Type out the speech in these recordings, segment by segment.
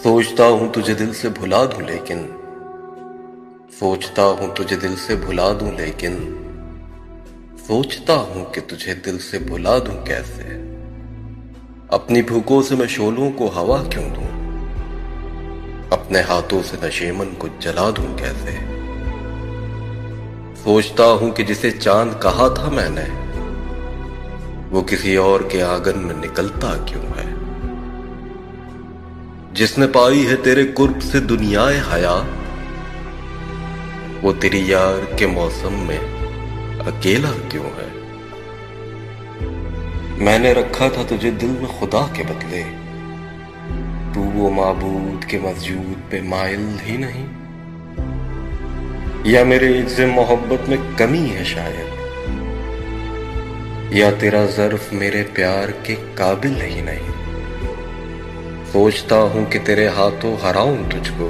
सोचता हूं तुझे दिल से भुला दूं लेकिन सोचता हूं तुझे दिल से भुला दूं लेकिन सोचता हूं कि तुझे दिल से भुला दूं कैसे। अपनी भूखों से मैं शोलों को हवा क्यों दूं, अपने हाथों से नशेमन को जला दूं कैसे। सोचता हूं कि जिसे चांद कहा था मैंने वो किसी और के आंगन में निकलता क्यों है। जिसने पाई है तेरे कुर्ब से दुनियाए हया वो तेरी यार के मौसम में अकेला क्यों है। मैंने रखा था तुझे दिल में खुदा के बदले, तू वो माबूद के मस्जूद पे माइल ही नहीं। या मेरे इज्ज़े मोहब्बत में कमी है शायद, या तेरा ज़र्फ मेरे प्यार के काबिल ही नहीं। सोचता हूं कि तेरे हाथों हराऊं तुझको,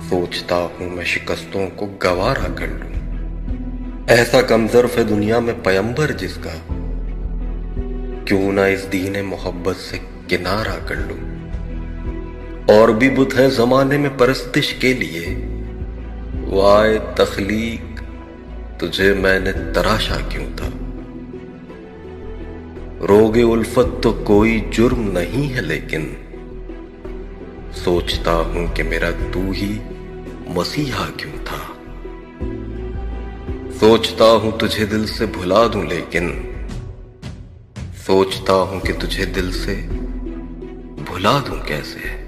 सोचता हूं मैं शिकस्तों को गवारा कर लूं। ऐसा कमज़र्फ है दुनिया में पयंबर जिसका, क्यों ना इस दीन मोहब्बत से किनारा कर लूं। और भी बुत है जमाने में परस्तिश के लिए, वाए तख्लीक तुझे मैंने तराशा क्यों था। रोगे उल्फत तो कोई जुर्म नहीं है लेकिन सोचता हूं कि मेरा तू ही मसीहा क्यों था। सोचता हूं तुझे दिल से भुला दूं लेकिन सोचता हूं कि तुझे दिल से भुला दूं कैसे।